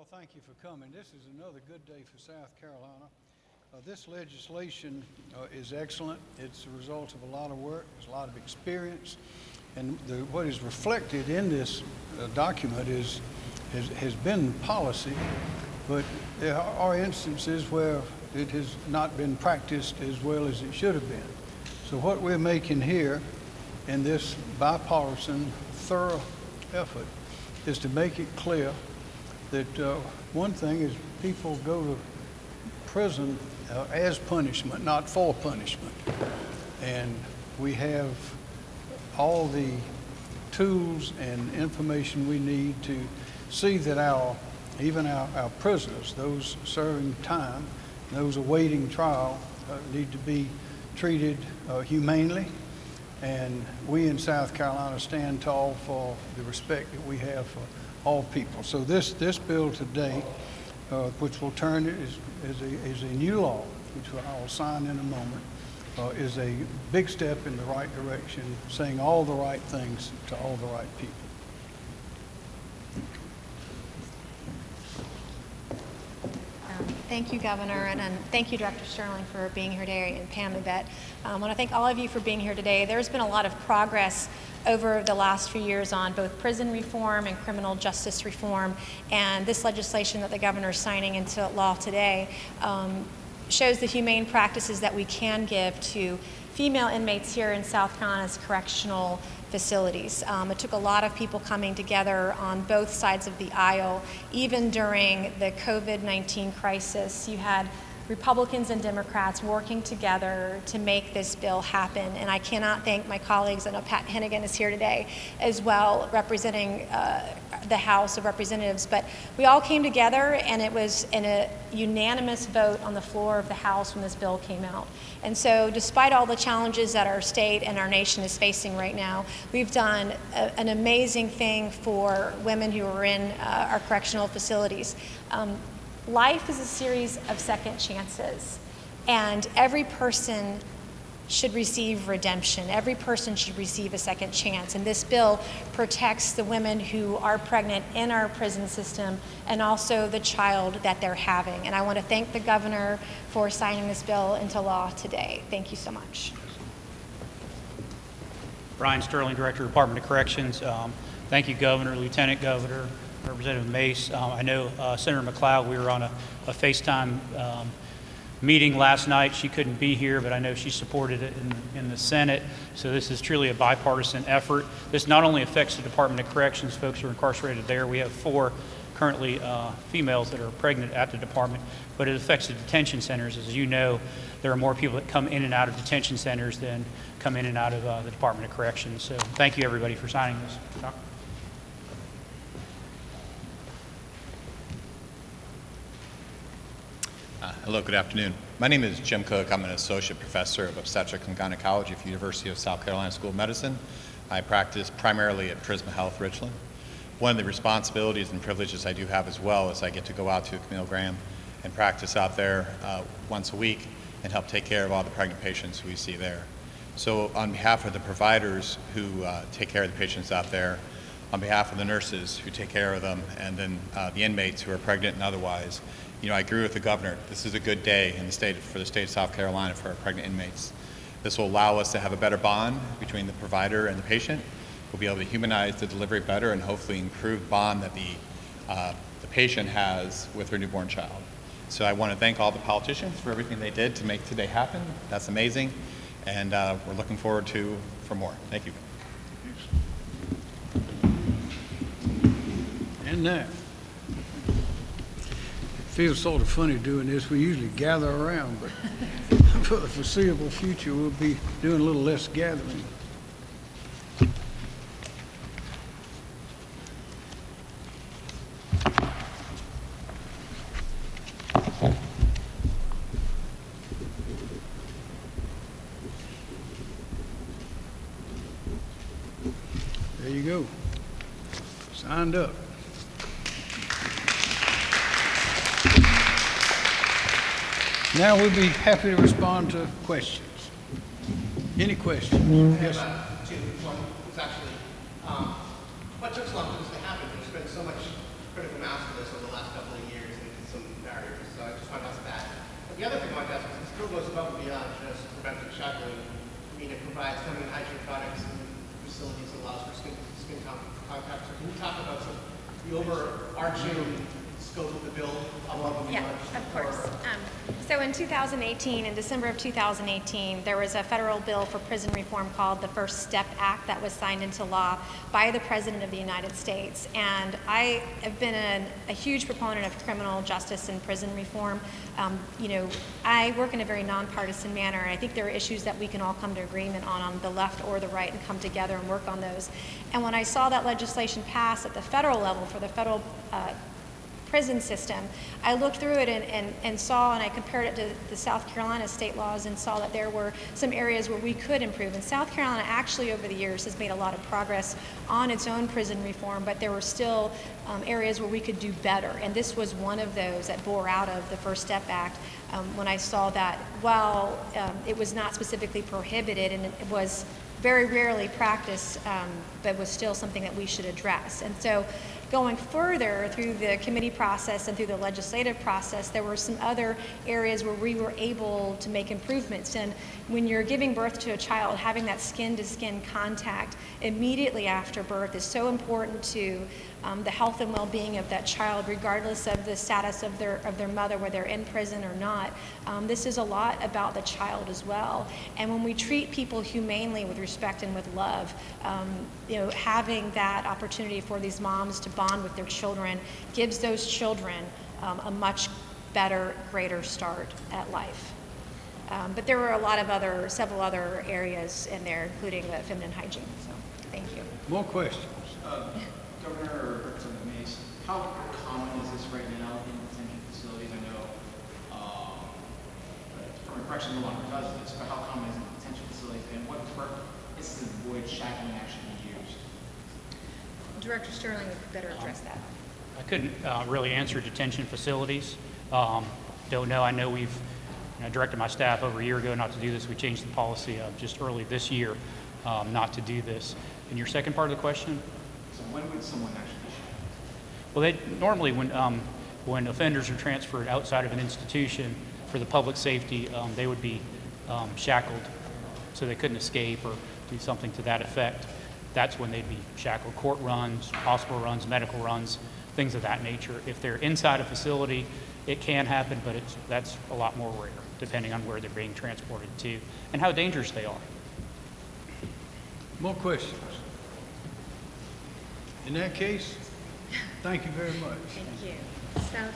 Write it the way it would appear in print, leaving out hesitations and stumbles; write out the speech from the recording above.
all thank you for coming. This is another good day for South Carolina. This legislation is excellent. It's a result of a lot of work, there's a lot of experience, and what is reflected in this document has been policy, but there are instances where it has not been practiced as well as it should have been. So what we're making here in this bipartisan, thorough effort is to make it clear that one thing is people go to prison as punishment, not for punishment. And we have all the tools and information we need to see that even our prisoners, those serving time, those awaiting trial, need to be treated humanely. And we in South Carolina stand tall for the respect that we have for all people. So this bill today, which will turn it is a new law, which I will sign in a moment, is a big step in the right direction, saying all the right things to all the right people. Thank you, Governor, and thank you, Director Sterling, for being here today, and Pam Yvette. I want to thank all of you for being here today. There's been a lot of progress over the last few years on both prison reform and criminal justice reform, and this legislation that the Governor is signing into law today shows the humane practices that we can give to female inmates here in South Carolina's correctional facilities. It took a lot of people coming together on both sides of the aisle. Even during the COVID-19 crisis, you had Republicans and Democrats working together to make this bill happen. And I cannot thank my colleagues. I know Pat Hennigan is here today as well, representing the House of Representatives. But we all came together, and it was in a unanimous vote on the floor of the House when this bill came out. And so despite all the challenges that our state and our nation is facing right now, we've done an amazing thing for women who are in our correctional facilities. Life is a series of second chances, and every person should receive redemption. Every person should receive a second chance, and this bill protects the women who are pregnant in our prison system and also the child that they're having. And I want to thank the Governor for signing this bill into law today. Thank you so much. Brian Sterling, Director of Department of Corrections. Thank you, Governor, Lieutenant Governor, Representative Mace. I know Senator McLeod, we were on a FaceTime meeting last night. She couldn't be here, but I know she supported it in the Senate. So this is truly a bipartisan effort. This not only affects the Department of Corrections, folks who are incarcerated there. We have 4 currently females that are pregnant at the department, but it affects the detention centers. As you know, there are more people that come in and out of detention centers than come in and out of the Department of Corrections. So thank you, everybody, for signing this. Doc? Hello, good afternoon. My name is Jim Cook. I'm an associate professor of obstetrics and gynecology at the University of South Carolina School of Medicine. I practice primarily at Prisma Health Richland. One of the responsibilities and privileges I do have as well is I get to go out to Camille Graham and practice out there once a week and help take care of all the pregnant patients we see there. So on behalf of the providers who take care of the patients out there, on behalf of the nurses who take care of them, and then the inmates who are pregnant and otherwise, I agree with the Governor. This is a good day in for the state of South Carolina for our pregnant inmates. This will allow us to have a better bond between the provider and the patient. We'll be able to humanize the delivery better and hopefully improve the bond that the patient has with her newborn child. So I want to thank all the politicians for everything they did to make today happen. That's amazing, and we're looking forward for more. Thank you. And now, it feels sort of funny doing this. We usually gather around, but for the foreseeable future, we'll be doing a little less gathering. There you go. Signed up. Now we'll be happy to respond to questions. Any questions? Yes, sir. It's actually, what took so long for this to happen? There's been so much critical mass for this over the last couple of years and some barriers. So I just want to ask that. But the other thing I want to ask is it still goes above and beyond just preventing shackling. I mean, it provides feminine hygiene products and facilities that allows for skin contact. So can you talk about the overarching scope of the bill above and Yeah, beyond just of the course. core? So in 2018, in December of 2018, there was a federal bill for prison reform called the First Step Act that was signed into law by the President of the United States. And I have been a huge proponent of criminal justice and prison reform. You know, I work in a very nonpartisan manner, and I think there are issues that we can all come to agreement on the left or the right, and come together and work on those. And when I saw that legislation pass at the federal level for the federal prison system, I looked through it and saw, and I compared it to the South Carolina state laws and saw that there were some areas where we could improve. And South Carolina actually over the years has made a lot of progress on its own prison reform, but there were still areas where we could do better. And this was one of those that bore out of the First Step Act when I saw that while it was not specifically prohibited and it was very rarely practiced, but was still something that we should address. And so going further through the committee process and through the legislative process, there were some other areas where we were able to make improvements. And when you're giving birth to a child, having that skin-to-skin contact immediately after birth is so important to the health and well-being of that child, regardless of the status of their mother, whether they're in prison or not. This is a lot about the child as well. And when we treat people humanely with respect and with love, you know, having that opportunity for these moms to bond with their children gives those children a much better, greater start at life. But there were several other areas in there, including the feminine hygiene. So, thank you. More questions? Governor or Representative Mace, how common is this right now in detention facilities? I know from a correction, no longer does this, but how common is it in detention facilities, and what purpose to avoid shackling actually used? Director Sterling would better address that. I couldn't really answer detention facilities. Don't know. I know we've directed my staff over a year ago not to do this. We changed the policy just early this year not to do this. And your second part of the question? So when would someone actually be shackled? Well, they normally when offenders are transferred outside of an institution for the public safety, they would be shackled so they couldn't escape or do something to that effect. That's when they'd be shackled. Court runs, hospital runs, medical runs, things of that nature. If they're inside a facility, it can happen, but that's a lot more rare, depending on where they're being transported to and how dangerous they are. More questions? In that case, thank you very much. Thank you so much.